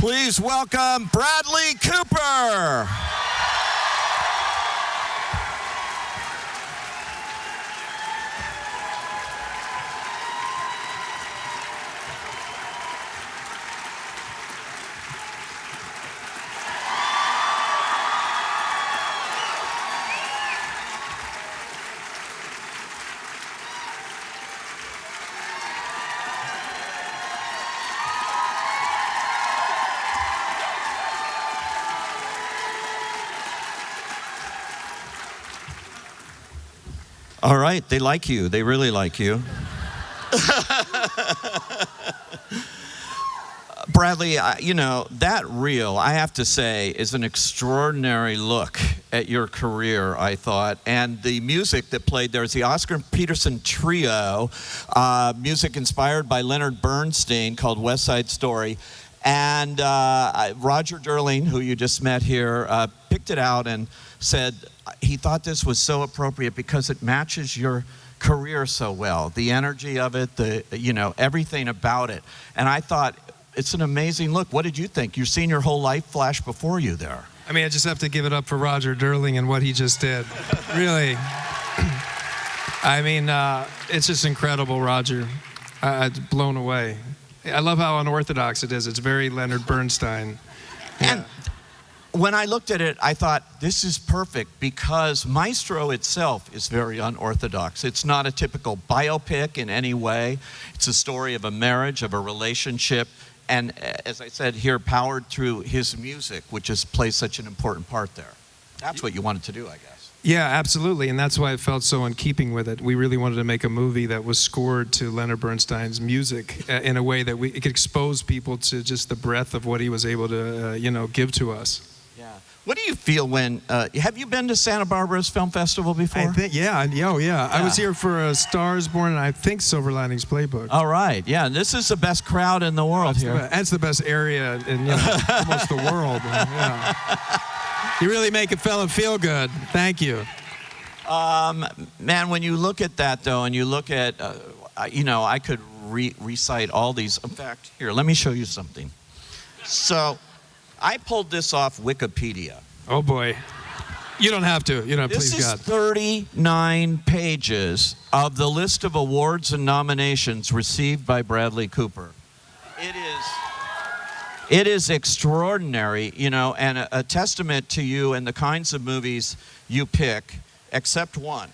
Please welcome Bradley Cooper. All right, they like you. They really like you. Bradley, you know, that reel, I have to say, is an extraordinary look at your career, I thought. And the music that played there is the Oscar Peterson Trio, music inspired by Leonard Bernstein called West Side Story. And Roger Derling, who you just met here, picked it out and said he thought this was so appropriate because it matches your career so well. The energy of it, everything about it. And I thought, it's an amazing look. What did you think? You're seeing your whole life flash before you there. I mean, I just have to give it up for Roger Derling and what he just did. Really. I mean, it's just incredible, Roger. I'm blown away. I love how unorthodox it is. It's very Leonard Bernstein. Yeah. And when I looked at it, I thought, this is perfect because Maestro itself is very unorthodox. It's not a typical biopic in any way. It's a story of a marriage, of a relationship, and as I said here, powered through his music, which plays such an important part there. That's what you wanted to do, I guess. Yeah, absolutely, and that's why it felt so in keeping with it. We really wanted to make a movie that was scored to Leonard Bernstein's music in a way that it could expose people to just the breadth of what he was able to, give to us. Yeah. What do you feel when, have you been to Santa Barbara's Film Festival before? I think, yeah. I was here for A Star is Born and I think Silver Linings Playbook. All right, yeah, this is the best crowd in the world here. That's the best area in almost the world. Yeah. You really make a fella feel good. Thank you. Man, when you look at that, though, and you look at, I could recite all these. In fact, here, let me show you something. So, I pulled this off Wikipedia. Oh, boy. You don't have to. This please, God. This is 39 pages of the list of awards and nominations received by Bradley Cooper. It is extraordinary, and a testament to you and the kinds of movies you pick, except one.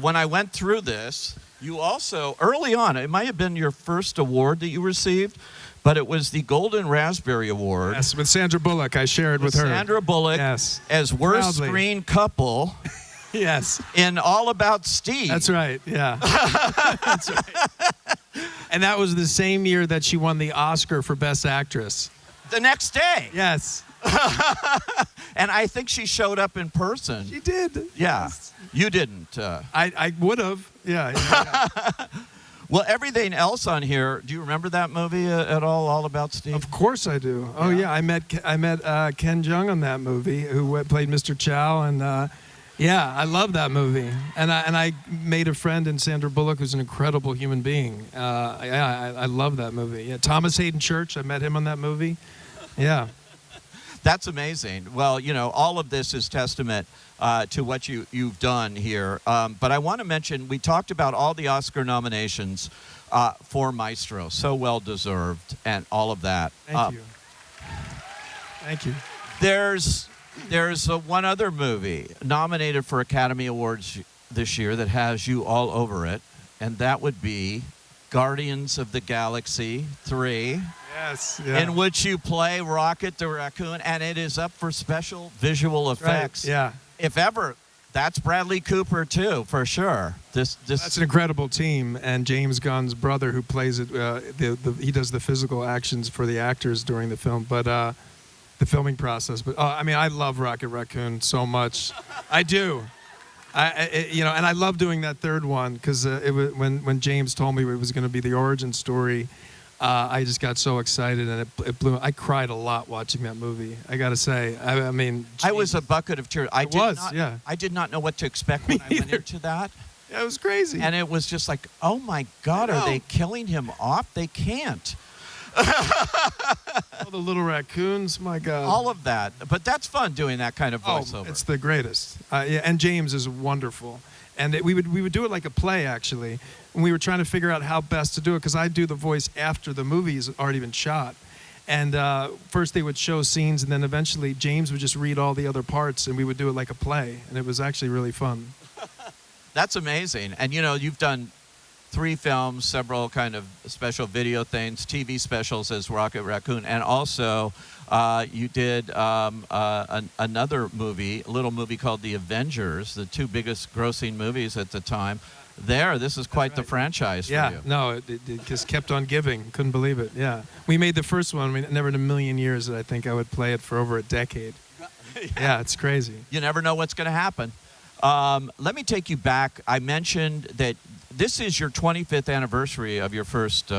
When I went through this, you also, early on, it might have been your first award that you received, but it was the Golden Raspberry Award. Yes, with Sandra Bullock. I shared with her. Sandra Bullock, yes, as worst proudly. Screen couple. Yes. In All About Steve. That's right, yeah. That's right. And that was the same year that she won the Oscar for Best Actress. The next day. Yes. And I think she showed up in person. She did. Yeah. Yes. You didn't. I would have. Yeah. Well, everything else on here, do you remember that movie at all About Steve? Of course I do. Oh, yeah. I met Ken Jeong on that movie, who played Mr. Chow, and yeah, I love that movie. And I made a friend in Sandra Bullock, who's an incredible human being. I love that movie. Yeah, Thomas Hayden Church, I met him on that movie. Yeah. That's amazing. Well, all of this is testament to what you've done here. But I want to mention, we talked about all the Oscar nominations for Maestro. So well-deserved and all of that. Thank you. Thank you. There's one other movie nominated for Academy Awards this year that has you all over it, and that would be Guardians of the Galaxy 3. Yes. Yeah. In which you play Rocket the Raccoon, and it is up for special visual effects. Right. Yeah. If ever, that's Bradley Cooper too, for sure. That's an incredible team, and James Gunn's brother, who plays it, he does the physical actions for the actors during the film, but the filming process. But I love Rocket Raccoon so much. I do. And I love doing that third one because it was when James told me it was going to be the origin story. I just got so excited, and it blew. I cried a lot watching that movie. I got to say. I mean, I was a bucket of tears. I did not know what to expect when I went into that. Yeah, it was crazy. And it was just like, oh my God, are they killing him off? They can't. Oh, the little raccoons, my God. All of that. But that's fun doing that kind of voiceover. Oh, it's the greatest. Yeah, and James is wonderful. And we would do it like a play, actually. And we were trying to figure out how best to do it, because I do the voice after the movie's already been shot. And first they would show scenes, and then eventually James would just read all the other parts, and we would do it like a play. And it was actually really fun. That's amazing. And, you know, you've done 3 films, several kind of special video things, TV specials as Rocket Raccoon, and also you did another movie, a little movie called The Avengers, the 2 biggest grossing movies at the time. This is quite the franchise for you. Yeah, no, it just kept on giving. Couldn't believe it, yeah. We made the first one, never in a million years that I think I would play it for over a decade. Yeah, it's crazy. You never know what's going to happen. Let me take you back. I mentioned that this is your 25th anniversary of your first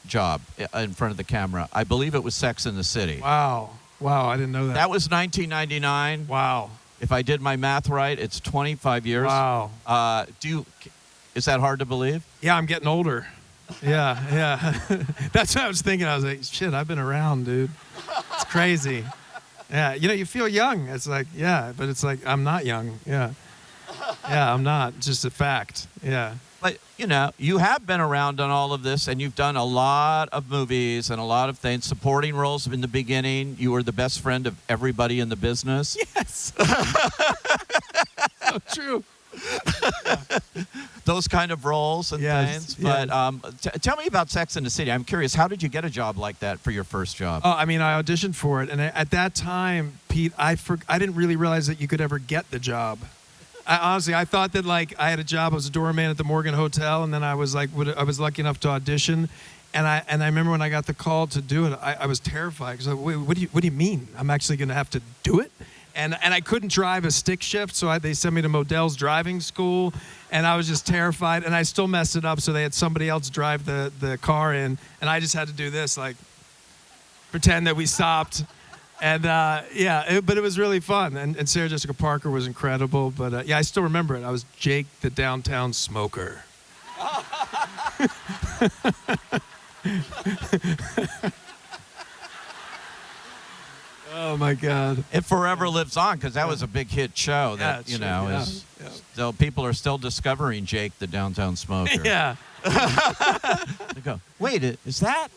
job in front of the camera. I believe it was Sex and the City. Wow, I didn't know that. That was 1999. Wow. If I did my math right, it's 25 years. Wow. Is that hard to believe? Yeah, I'm getting older. Yeah. That's what I was thinking. I was like, shit, I've been around, dude. It's crazy. Yeah, you feel young. It's like, yeah, but it's like, I'm not young. Yeah, I'm not. It's just a fact. Yeah. But, you have been around on all of this, and you've done a lot of movies and a lot of things, supporting roles in the beginning. You were the best friend of everybody in the business. Yes. So true. Those kind of roles and things. But tell me about Sex and the City. I'm curious, how did you get a job like that for your first job? Oh, I auditioned for it. And at that time, Pete, I didn't really realize that you could ever get the job. Honestly, I thought that I had a job. I was a doorman at the Morgan Hotel, and then I was I was lucky enough to audition. And I remember when I got the call to do it, I was terrified, because what do you mean? I'm actually going to have to do it? And I couldn't drive a stick shift, so they sent me to Modell's driving school, and I was just terrified. And I still messed it up, so they had somebody else drive the car in, and I just had to do this, pretend that we stopped. And but it was really fun. And Sarah Jessica Parker was incredible. But I still remember it. I was Jake the downtown smoker. Oh my God! It forever lives on, because that was a big hit show. That is. So people are still discovering Jake the downtown smoker. Yeah. They go, wait, is that?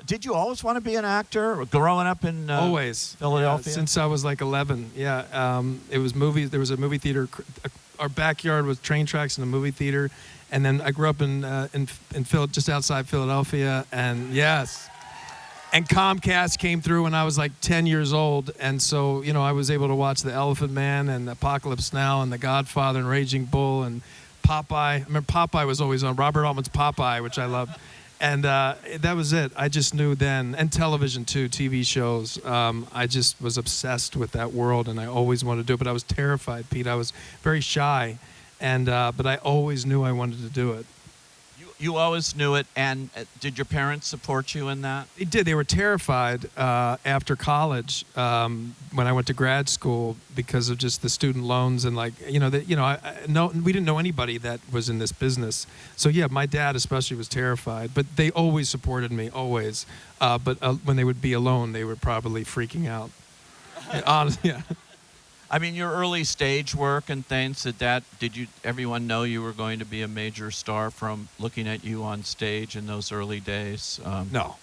Did you always want to be an actor, growing up in always Philadelphia? Since I was 11. Yeah. It was movies. There was a movie theater. Our backyard was train tracks and a movie theater, and then I grew up in just outside Philadelphia, and yes. And Comcast came through when I was 10 years old, and so I was able to watch The Elephant Man and Apocalypse Now and The Godfather and Raging Bull and Popeye. I remember Popeye was always on, Robert Altman's Popeye, which I loved, and that was it. I just knew then, and television too, TV shows. I just was obsessed with that world, and I always wanted to do it, but I was terrified, Pete. I was very shy, and but I always knew I wanted to do it. You always knew it, and did your parents support you in that? They did. They were terrified after college when I went to grad school, because of just the student loans and we didn't know anybody that was in this business. So yeah, my dad especially was terrified, but they always supported me, always. But when they would be alone, they were probably freaking out. Honestly, yeah. I mean, your early stage work and things, did everyone know you were going to be a major star from looking at you on stage in those early days? No.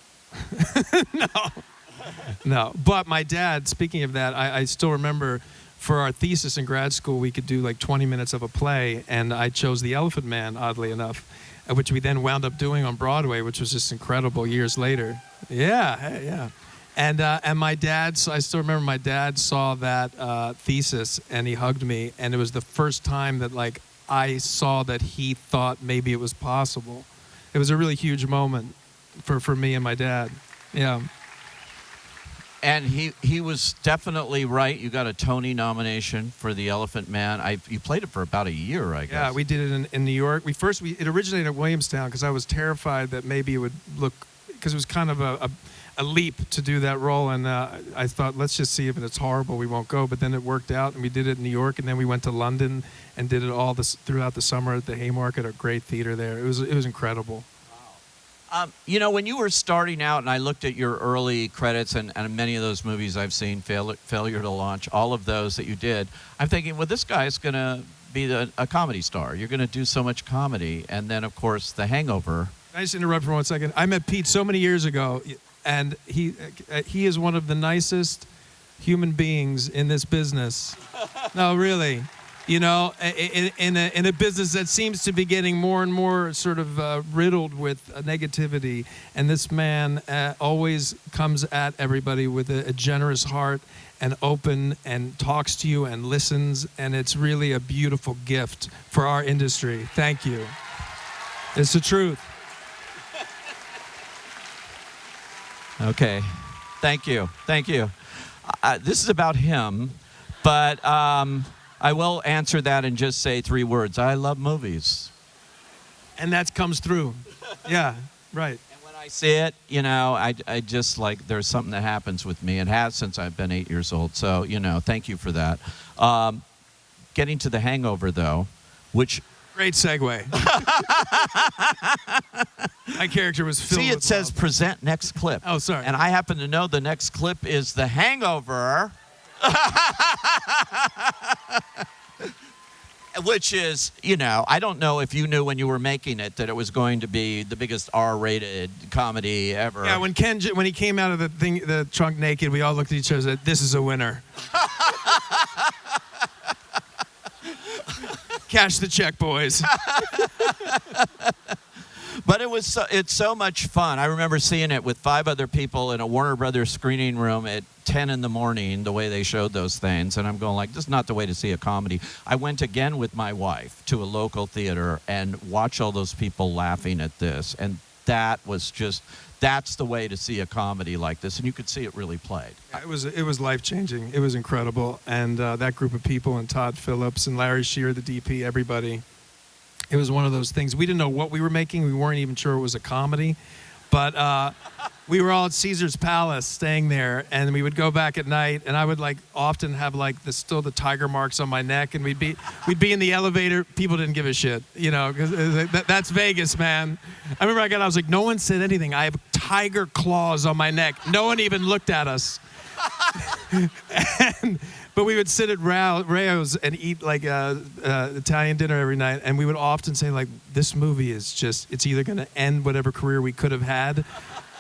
No. But my dad, speaking of that, I still remember for our thesis in grad school, we could do 20 minutes of a play, and I chose The Elephant Man, oddly enough, which we then wound up doing on Broadway, which was just incredible years later. Yeah. And my dad, I still remember my dad saw that thesis, and he hugged me, and it was the first time that I saw that he thought maybe it was possible. It was a really huge moment for me and my dad. Yeah. And he was definitely right. You got a Tony nomination for The Elephant Man. You played it for about a year, I guess. Yeah, we did it in New York. It originated in Williamstown, because I was terrified that maybe it would look, because it was kind of a leap to do that role, and I thought, let's just see if it's horrible, we won't go. But then it worked out, and we did it in New York, and then we went to London and did it all throughout the summer at the Haymarket, a great theater there. It was incredible. You know, when you were starting out, and I looked at your early credits, and many of those movies I've seen, Failure to Launch, all of those that you did, I'm thinking, well, this guy's going to be a comedy star. You're going to do so much comedy. And then, of course, The Hangover. Can I just interrupt for 1 second? I met Pete so many years ago, and he is one of the nicest human beings in this business. No, really. You know, in a business that seems to be getting more and more sort of riddled with negativity, and this man always comes at everybody with a generous heart and open and talks to you and listens, and it's really a beautiful gift for our industry. Thank you. It's the truth. Okay. Thank you. Thank you. This is about him, but I will answer that and just say 3 words. I love movies. And that comes through. Yeah, right. And when I see it, you know, I just like, there's something that happens with me. It has since I've been 8 years old. So, you know, thank you for that. Getting to The Hangover, though, which... Great segue. My character was filled See, it with says love. present next clip. Oh, sorry. And I happen to know the next clip is The Hangover. Which is, you know, I don't know if you knew when you were making it that it was going to be the biggest R-rated comedy ever. Yeah, when he came out of the trunk naked, we all looked at each other and said, "This is a winner." Cash the check, boys. But it's so much fun. I remember seeing it with 5 other people in a Warner Brothers screening room at 10 in the morning, the way they showed those things. And I'm going like, this is not the way to see a comedy. I went again with my wife to a local theater and watched all those people laughing at this. And that's the way to see a comedy like this. And you could see it really played. It was life-changing. It was incredible. And that group of people, and Todd Phillips and Larry Shearer, the DP, everybody. It was one of those things. We didn't know what we were making. We weren't even sure it was a comedy. But we were all at Caesar's Palace staying there, and we would go back at night, and I would like often have like still the tiger marks on my neck, and we'd be in the elevator. People didn't give a shit, you know, because that's Vegas, man. I remember I was like, no one said anything. I have tiger claws on my neck. No one even looked at us. But we would sit at Rayo's and eat like Italian dinner every night, and we would often say like, this movie is it's either going to end whatever career we could have had,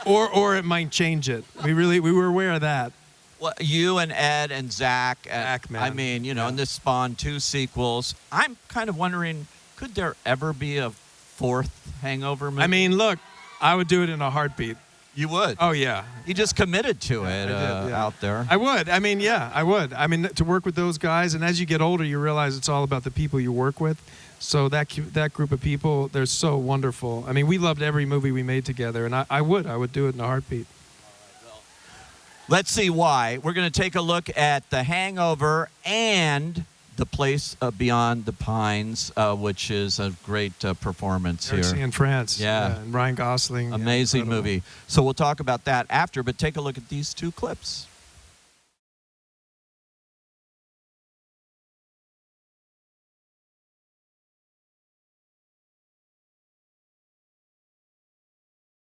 or it might change it. We were aware of that. Well, you and Ed and Zach, man. I mean, you know, and this spawned 2 sequels. I'm kind of wondering, could there ever be a 4th Hangover movie? I mean, look, I would do it in a heartbeat. You would? Oh, yeah. You just committed to it I did, yeah. out there. I would. I mean, yeah, I would. I mean, to work with those guys, and as you get older, you realize it's all about the people you work with. So that group of people, they're so wonderful. I mean, we loved every movie we made together, and I would do it in a heartbeat. Let's see why. We're going to take a look at The Hangover and The Place Beyond the Pines, which is a great performance here. in France. Yeah. And Ryan Gosling. Amazing movie. So we'll talk about that after, but take a look at these 2 clips.